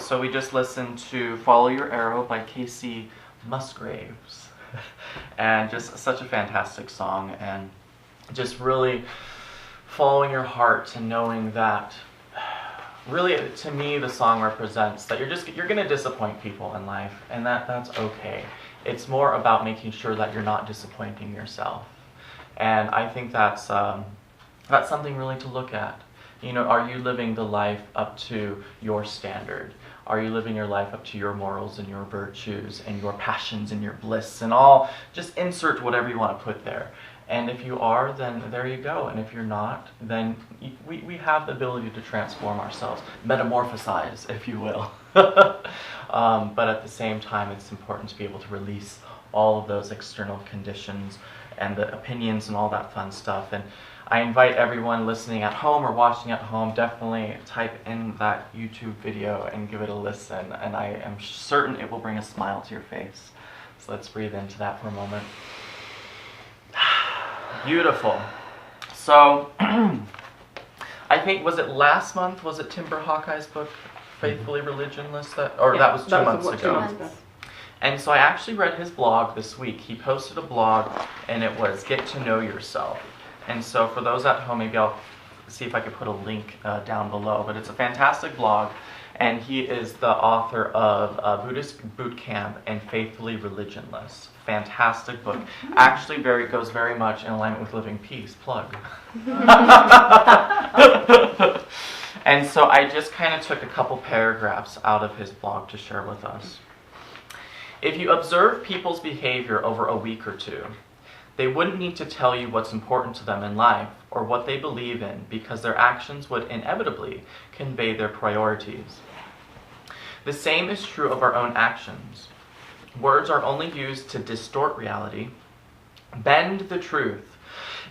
So we just listened to Follow Your Arrow by Casey Musgraves. And just such a fantastic song, and just really following your heart and knowing that really, to me, the song represents that you're going to disappoint people in life, and that's okay. It's more about making sure that you're not disappointing yourself. And I think that's something really to look at. You know, are you living the life up to your standard? Are you living your life up to your morals and your virtues and your passions and your bliss and all? Just insert whatever you want to put there. And if you are, then there you go. And if you're not, then we have the ability to transform ourselves, metamorphosize, if you will. But at the same time, it's important to be able to release all of those external conditions and the opinions and all that fun stuff. And I invite everyone listening at home or watching at home, definitely type in that YouTube video and give it a listen. And I am certain it will bring a smile to your face. So let's breathe into that for a moment. Beautiful. So, I think, was it last month? Was it Timber Hawkeye's book, Faithfully Religionless? That was 2 months ago. And so I actually read his blog this week. He posted a blog, and it was Get to Know Yourself. And so for those at home, maybe I'll see if I could put a link down below. But it's a fantastic blog, and he is the author of Buddhist Boot Camp and Faithfully Religionless. Fantastic book. Actually, goes very much in alignment with Living Peace. Plug. And so I just kind of took a couple paragraphs out of his blog to share with us. If you observe people's behavior over a week or two, they wouldn't need to tell you what's important to them in life or what they believe in, because their actions would inevitably convey their priorities. The same is true of our own actions. Words are only used to distort reality, bend the truth,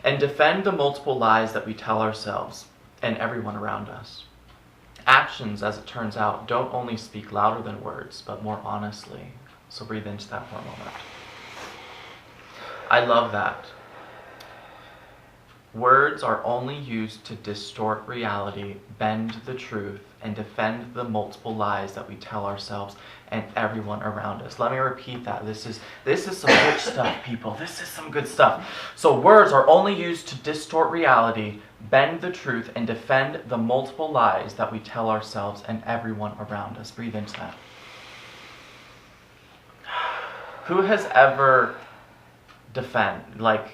and defend the multiple lies that we tell ourselves and everyone around us. Actions, as it turns out, don't only speak louder than words, but more honestly. So breathe into that for a moment. I love that. Words are only used to distort reality, bend the truth, and defend the multiple lies that we tell ourselves and everyone around us. Let me repeat that. This is some good stuff, people. This is some good stuff. So words are only used to distort reality, bend the truth, and defend the multiple lies that we tell ourselves and everyone around us. Breathe into that. Who has ever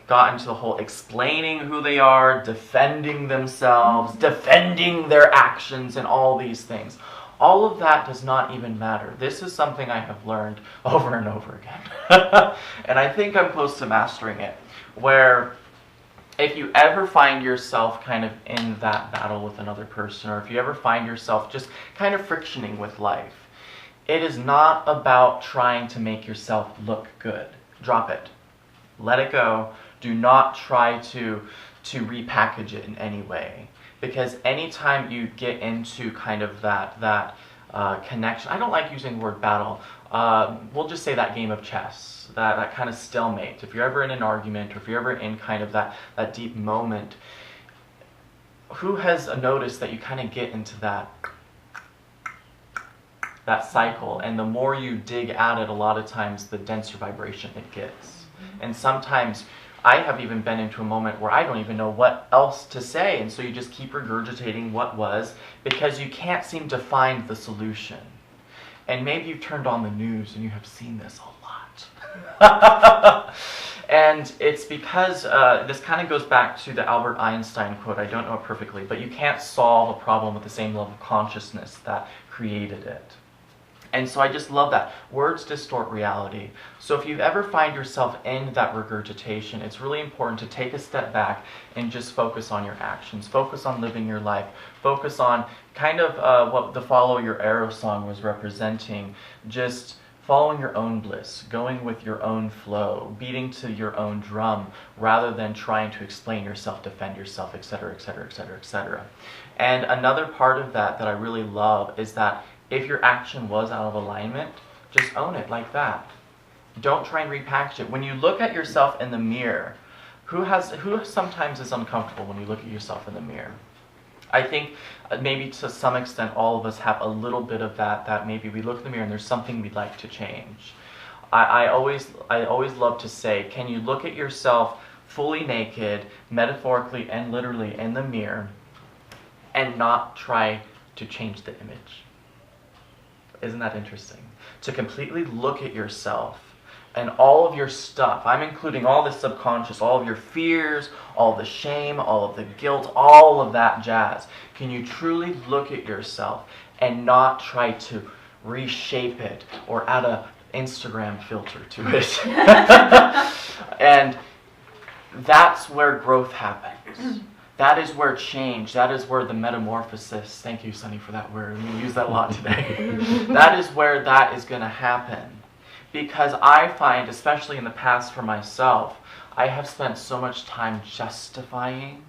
got into the whole explaining who they are, defending themselves, defending their actions, and all these things? All of that does not even matter. This is something I have learned over and over again. And I think I'm close to mastering it, where if you ever find yourself kind of in that battle with another person, or if you ever find yourself just kind of frictioning with life, it is not about trying to make yourself look good. Drop it. Let it go. Do not try to repackage it in any way. Because anytime you get into kind of that connection, I don't like using the word battle, we'll just say that game of chess, that kind of stalemate. If you're ever in an argument, or if you're ever in kind of that deep moment, who has noticed that you kind of get into that cycle, and the more you dig at it, a lot of times the denser vibration it gets. And sometimes I have even been into a moment where I don't even know what else to say, and so you just keep regurgitating what was, because you can't seem to find the solution. And maybe you've turned on the news and you have seen this a lot. And it's because this kind of goes back to the Albert Einstein quote. I don't know it perfectly, but you can't solve a problem with the same level of consciousness that created it. And so I just love that. Words distort reality. So if you ever find yourself in that regurgitation, it's really important to take a step back and just focus on your actions. Focus on living your life. Focus on kind of what the Follow Your Arrow song was representing. Just following your own bliss, going with your own flow, beating to your own drum, rather than trying to explain yourself, defend yourself, etc., etc., etc., etc. And another part of that I really love is that if your action was out of alignment, just own it like that. Don't try and repackage it. When you look at yourself in the mirror, who sometimes is uncomfortable when you look at yourself in the mirror? I think maybe to some extent all of us have a little bit of that maybe we look in the mirror and there's something we'd like to change. I always love to say, can you look at yourself fully naked, metaphorically and literally in the mirror, and not try to change the image? Isn't that interesting? To completely look at yourself and all of your stuff. I'm including all the subconscious, all of your fears, all the shame, all of the guilt, all of that jazz. Can you truly look at yourself and not try to reshape it or add a Instagram filter to it? And that's where growth happens. That is where change, that is where the metamorphosis, thank you, Sunny, for that word. We use that a lot today. That is where that is going to happen. Because I find, especially in the past for myself, I have spent so much time justifying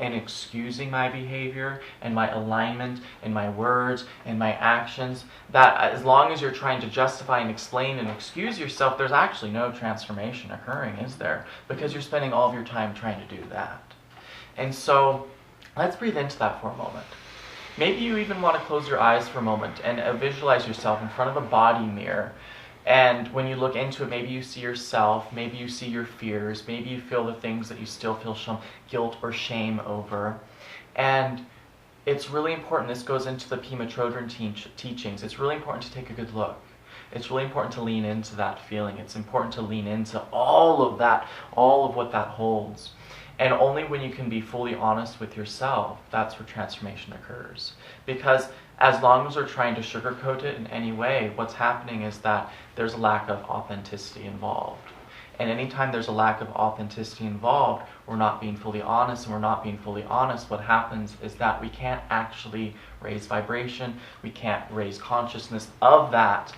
and excusing my behavior and my alignment and my words and my actions, that as long as you're trying to justify and explain and excuse yourself, there's actually no transformation occurring, is there? Because you're spending all of your time trying to do that. And so, let's breathe into that for a moment. Maybe you even want to close your eyes for a moment and visualize yourself in front of a body mirror. And when you look into it, maybe you see yourself, maybe you see your fears, maybe you feel the things that you still feel some guilt or shame over. And it's really important, this goes into the Pema Chodron teachings, it's really important to take a good look. It's really important to lean into that feeling. It's important to lean into all of that, all of what that holds. And only when you can be fully honest with yourself, that's where transformation occurs. Because as long as we're trying to sugarcoat it in any way, what's happening is that there's a lack of authenticity involved. And anytime there's a lack of authenticity involved, we're not being fully honest, and we're not being fully honest, what happens is that we can't actually raise vibration, we can't raise consciousness of that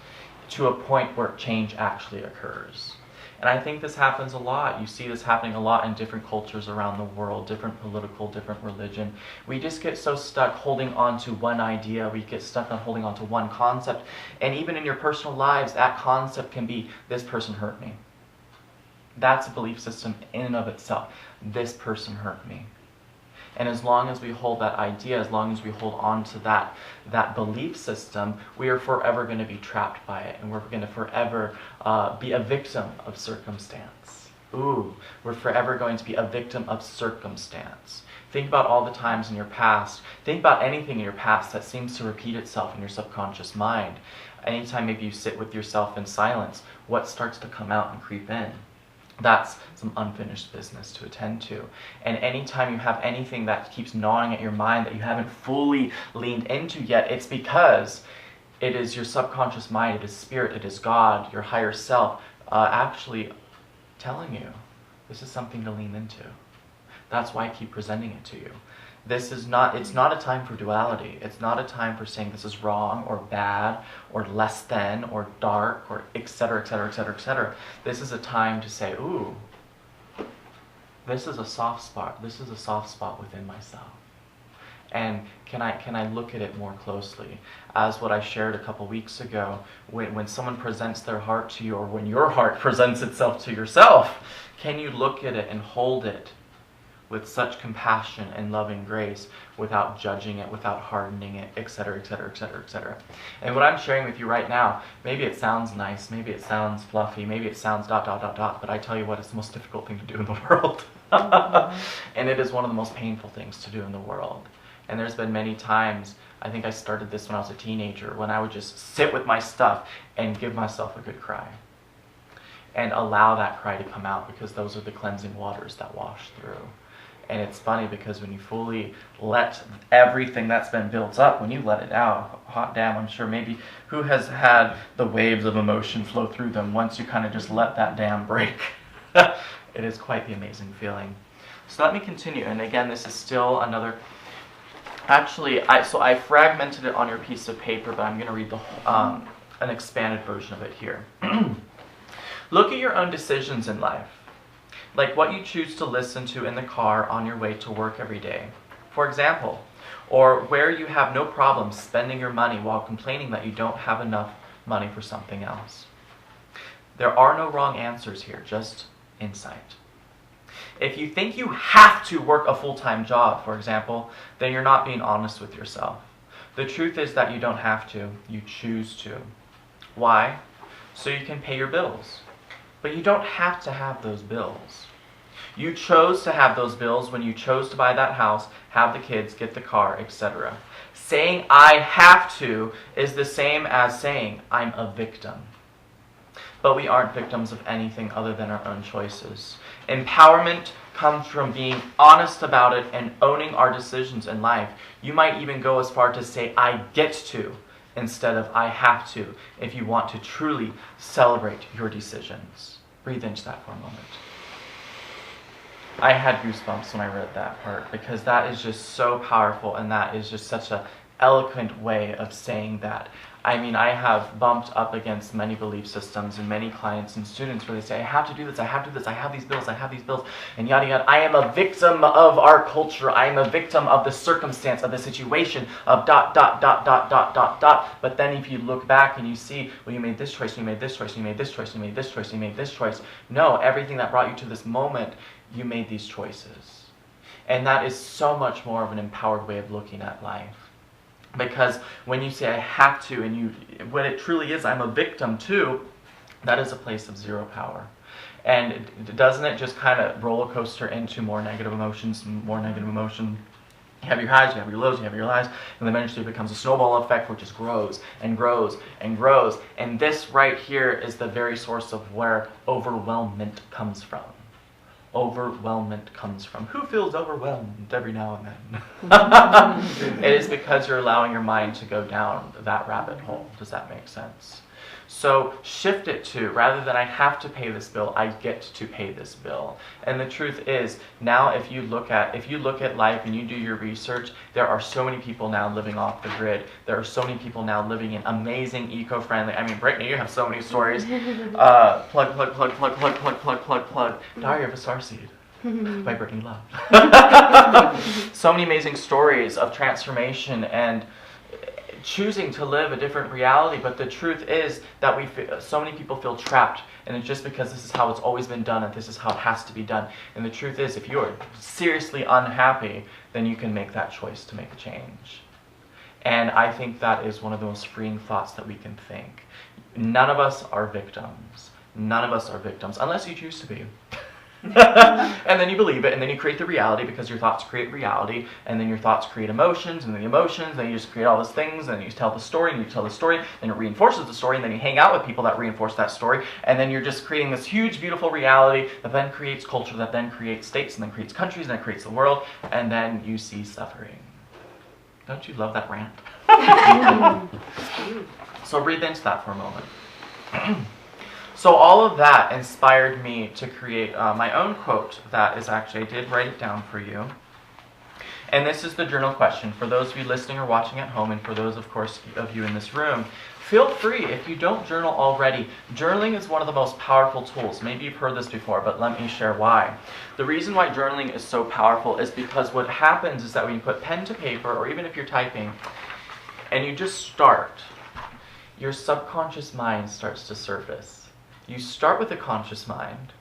to a point where change actually occurs. And I think this happens a lot. You see this happening a lot in different cultures around the world, different political, different religion. We just get so stuck holding on to one idea. We get stuck on holding on to one concept. And even in your personal lives, that concept can be, this person hurt me. That's a belief system in and of itself. This person hurt me. And as long as we hold that idea, as long as we hold on to that belief system, we are forever going to be trapped by it. And we're going to forever be a victim of circumstance. Ooh, we're forever going to be a victim of circumstance. Think about all the times in your past. Think about anything in your past that seems to repeat itself in your subconscious mind. Anytime maybe you sit with yourself in silence, what starts to come out and creep in? That's some unfinished business to attend to. And anytime you have anything that keeps gnawing at your mind that you haven't fully leaned into yet, it's because it is your subconscious mind, it is spirit, it is God, your higher self, actually telling you this is something to lean into. That's why I keep presenting it to you. It's not a time for duality. It's not a time for saying this is wrong or bad or less than or dark or etc., etc., etc., etc. This is a time to say, ooh, this is a soft spot. This is a soft spot within myself. And can I look at it more closely? As what I shared a couple weeks ago, when someone presents their heart to you, or when your heart presents itself to yourself, can you look at it and hold it with such compassion and loving grace, without judging it, without hardening it, etc., etc., etc., etc. And what I'm sharing with you right now, maybe it sounds nice, maybe it sounds fluffy, maybe it sounds ... but I tell you what, it's the most difficult thing to do in the world. And it is one of the most painful things to do in the world. And there's been many times, I think I started this when I was a teenager, when I would just sit with my stuff and give myself a good cry. And allow that cry to come out, because those are the cleansing waters that wash through. And it's funny because when you fully let everything that's been built up, when you let it out, hot damn, I'm sure maybe who has had the waves of emotion flow through them once you kind of just let that dam break. It is quite the amazing feeling. So let me continue. And again, this is still another... Actually, I fragmented it on your piece of paper, but I'm going to read an expanded version of it here. Look at your own decisions in life. Like what you choose to listen to in the car on your way to work every day, for example, or where you have no problem spending your money while complaining that you don't have enough money for something else. There are no wrong answers here, just insight. If you think you have to work a full-time job, for example, then you're not being honest with yourself. The truth is that you don't have to. You choose to. Why? So you can pay your bills. But you don't have to have those bills. You chose to have those bills when you chose to buy that house, have the kids, get the car, etc. Saying I have to is the same as saying I'm a victim. But we aren't victims of anything other than our own choices. Empowerment comes from being honest about it and owning our decisions in life. You might even go as far to say I get to instead of I have to if you want to truly celebrate your decisions. Breathe into that for a moment. I had goosebumps when I read that part because that is just so powerful, and that is just such an eloquent way of saying that. I mean, I have bumped up against many belief systems and many clients and students where they say, I have to do this, I have to do this, I have these bills, and yada yada. I am a victim of our culture. I am a victim of the circumstance, of the situation, of ... But then if you look back and you see, well, you made this choice, you made this choice, you made this choice, you made this choice, you made this choice. No, everything that brought you to this moment, you made these choices. And that is so much more of an empowered way of looking at life. Because when you say I have to, and what it truly is, I'm a victim too, that is a place of zero power. And doesn't it just kind of roller coaster into more negative emotions, more negative emotion? You have your highs, you have your lows, you have your highs, and then eventually it becomes a snowball effect which just grows and grows and grows. And this right here is the very source of where overwhelmment comes from. Overwhelmment comes from. Who feels overwhelmed every now and then? It is because you're allowing your mind to go down that rabbit hole. Does that make sense? So shift it to, rather than I have to pay this bill, I get to pay this bill. And the truth is, now if you look at life and you do your research, there are so many people now living off the grid. There are so many people now living in amazing, eco-friendly. I mean, Brittany, you have so many stories. Plug. Diary of a Starseed by Brittany Love. So many amazing stories of transformation and choosing to live a different reality. But the truth is that so many people feel trapped, and it's just because this is how it's always been done and this is how it has to be done. And the truth is, if you're seriously unhappy, then you can make that choice to make a change. And I think that is one of the most freeing thoughts that we can think. None of us are victims. None of us are victims, unless you choose to be. And then you believe it, and then you create the reality, because your thoughts create reality, and then your thoughts create emotions, and then the emotions, then you just create all these things, and then you tell the story, and you tell the story, then it reinforces the story, and then you hang out with people that reinforce that story, and then you're just creating this huge, beautiful reality that then creates culture, that then creates states, and then creates countries, and then creates the world, and then you see suffering. Don't you love that rant? So breathe into that for a moment. So all of that inspired me to create my own quote that is actually, I did write it down for you. And this is the journal question. For those of you listening or watching at home, and for those, of course, of you in this room, feel free, if you don't journal already, journaling is one of the most powerful tools. Maybe you've heard this before, but let me share why. The reason why journaling is so powerful is because what happens is that when you put pen to paper, or even if you're typing, and you just start, your subconscious mind starts to surface. You start with a conscious mind,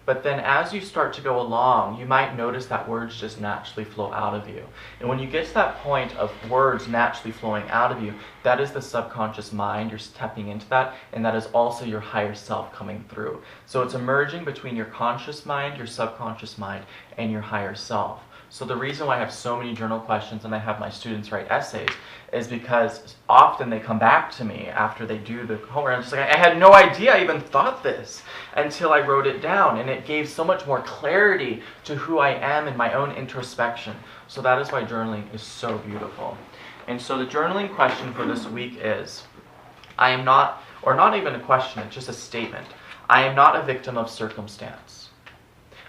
but then as you start to go along, you might notice that words just naturally flow out of you. And when you get to that point of words naturally flowing out of you, that is the subconscious mind. You're stepping into that, and that is also your higher self coming through. So it's emerging between your conscious mind, your subconscious mind, and your higher self. So the reason why I have so many journal questions and I have my students write essays is because often they come back to me after they do the homework. I'm just like, I had no idea I even thought this until I wrote it down. And it gave so much more clarity to who I am in my own introspection. So that is why journaling is so beautiful. And so the journaling question for this week is, I am not, or not even a question, it's just a statement. I am not a victim of circumstance.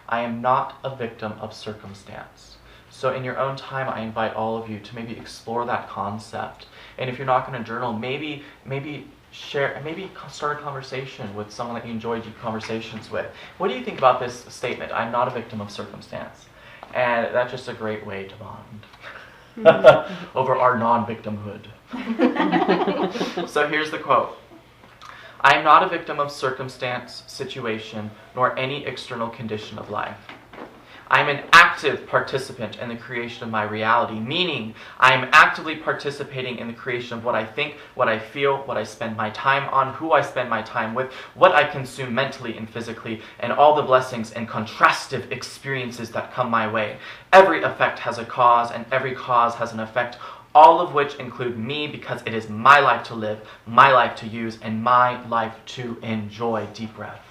I am not a victim of circumstance. So in your own time, I invite all of you to maybe explore that concept. And if you're not going to journal, maybe start a conversation with someone that you enjoyed your conversations with. What do you think about this statement? I'm not a victim of circumstance. And that's just a great way to bond over our non-victimhood. So here's the quote. I am not a victim of circumstance, situation, nor any external condition of life. I'm an active participant in the creation of my reality, meaning I'm actively participating in the creation of what I think, what I feel, what I spend my time on, who I spend my time with, what I consume mentally and physically, and all the blessings and contrastive experiences that come my way. Every effect has a cause, and every cause has an effect, all of which include me, because it is my life to live, my life to use, and my life to enjoy. Deep breath.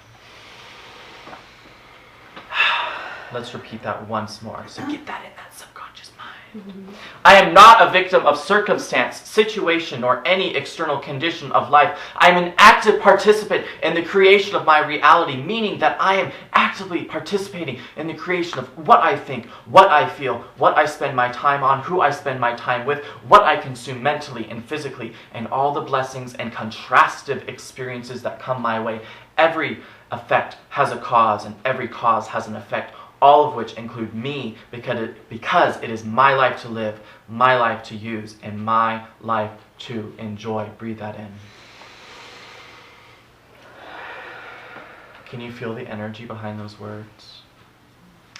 Let's repeat that once more. So get that in that subconscious mind. I am not a victim of circumstance, situation, or any external condition of life. I am an active participant in the creation of my reality, meaning that I am actively participating in the creation of what I think, what I feel, what I spend my time on, who I spend my time with, what I consume mentally and physically, and all the blessings and contrastive experiences that come my way. Every effect has a cause, and every cause has an effect, all of which include me, because it is my life to live, my life to use, and my life to enjoy. Breathe that in. Can you feel the energy behind those words?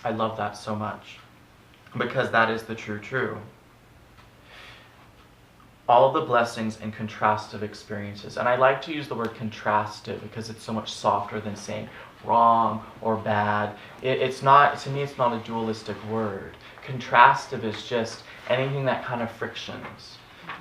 I love that so much, because that is the true. All the blessings and contrastive experiences. And I like to use the word contrastive because it's so much softer than saying wrong or bad. It's not, to me, it's not a dualistic word. Contrastive is just anything that kind of frictions.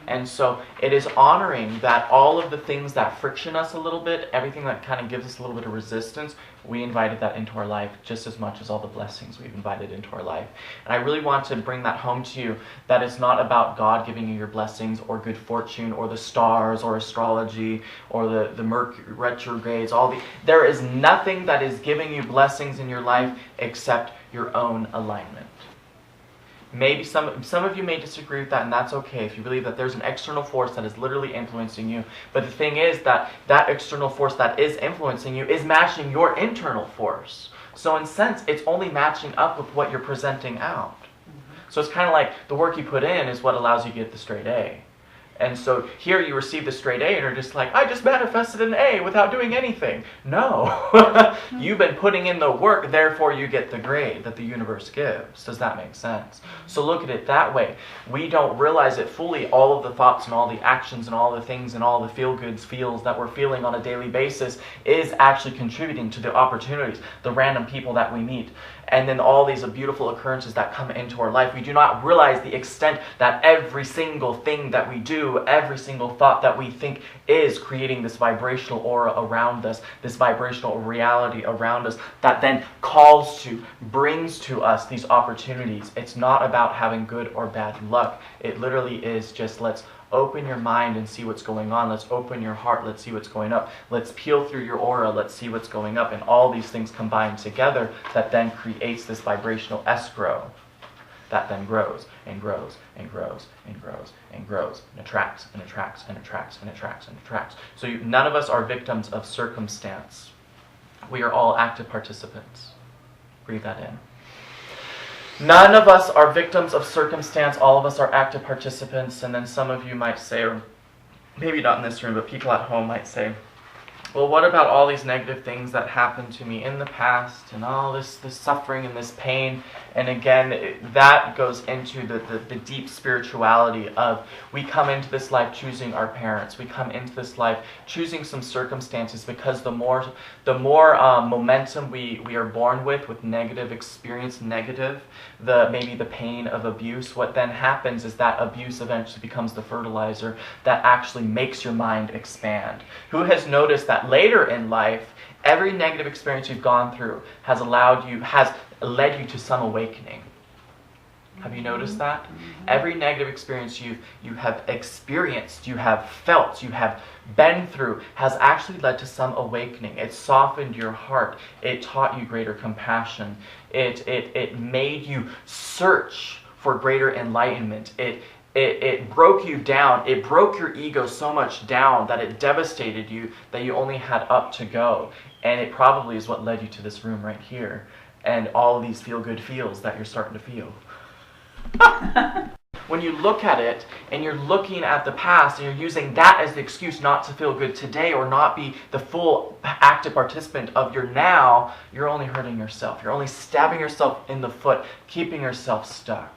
And so it is honoring that all of the things that friction us a little bit, everything that kind of gives us a little bit of resistance, we invited that into our life just as much as all the blessings we've invited into our life. And I really want to bring that home to you, that it's not about God giving you your blessings or good fortune or the stars or astrology or the Mercury retrogrades. There is nothing that is giving you blessings in your life except your own alignment. Maybe some of you may disagree with that, and that's okay if you believe that there's an external force that is literally influencing you. But the thing is that external force that is influencing you is matching your internal force. So in a sense, it's only matching up with what you're presenting out. So it's kind of like the work you put in is what allows you to get the straight A. And so here you receive the straight A and are just like, I just manifested an A without doing anything. No. You've been putting in the work, therefore you get the grade that the universe gives. Does that make sense? So look at it that way. We don't realize it fully, all of the thoughts and all the actions and all the things and all the feel-goods feels that we're feeling on a daily basis is actually contributing to the opportunities, the random people that we meet. And then all these beautiful occurrences that come into our life. We do not realize the extent that every single thing that we do, every single thought that we think is creating this vibrational aura around us, this vibrational reality around us that then brings to us these opportunities. It's not about having good or bad luck. It literally is just, let's open your mind and see what's going on. Let's open your heart. Let's see what's going up. Let's peel through your aura. Let's see what's going up. And all these things combined together that then creates this vibrational escrow that then grows and grows and grows and grows and grows and attracts and attracts and attracts and attracts and attracts. So none of us are victims of circumstance. We are all active participants. Breathe that in. None of us are victims of circumstance. All of us are active participants. And then some of you might say, or maybe not in this room, but people at home might say, well, what about all these negative things that happened to me in the past and all this suffering and this pain? And again, that goes into the deep spirituality of we come into this life choosing our parents. We come into this life choosing some circumstances because the more momentum we are born with negative experience, maybe the pain of abuse, what then happens is that abuse eventually becomes the fertilizer that actually makes your mind expand. Who has noticed that later in life, every negative experience you've gone through has led you to some awakening? Have you noticed that? Every negative experience you have experienced, you have felt, you have been through has actually led to some awakening. It softened your heart. It taught you greater compassion. It made you search for greater enlightenment. It broke you down. It broke your ego so much down that it devastated you that you only had up to go. And it probably is what led you to this room right here and all of these feel-good feels that you're starting to feel. when you look at it and you're looking at the past and you're using that as the excuse not to feel good today or not be the full active participant of your now, you're only hurting yourself. You're only stabbing yourself in the foot, keeping yourself stuck.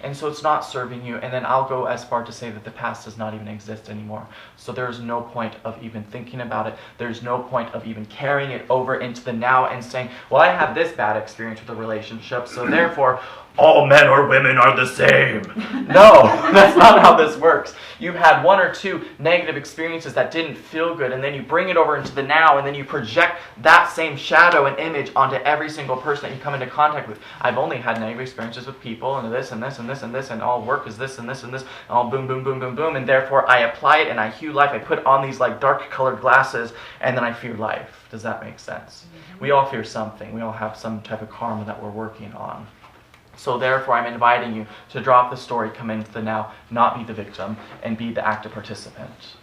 And so it's not serving you. And then I'll go as far to say that the past does not even exist anymore. So there's no point of even thinking about it. There's no point of even carrying it over into the now and saying, well, I had this bad experience with a relationship, so therefore all men or women are the same. No, that's not how this works. You've had one or two negative experiences that didn't feel good, and then you bring it over into the now, and then you project that same shadow and image onto every single person that you come into contact with. I've only had negative experiences with people, and this, and this, and this, and this, and all work is this, and this, and this, and all boom, boom, boom, boom, boom, and therefore I apply it, and I hue life. I put on these like dark colored glasses, and then I fear life. Does that make sense? We all fear something. We all have some type of karma that we're working on. So therefore, I'm inviting you to drop the story, come into the now, not be the victim, and be the active participant.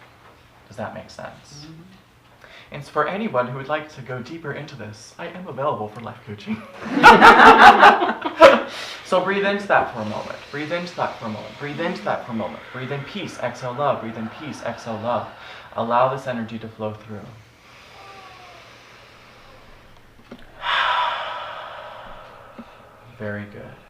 Does that make sense? And for anyone who would like to go deeper into this, I am available for life coaching. So breathe into that for a moment. Breathe into that for a moment. Breathe into that for a moment. Breathe in peace, exhale love. Breathe in peace, exhale love. Allow this energy to flow through. Very good.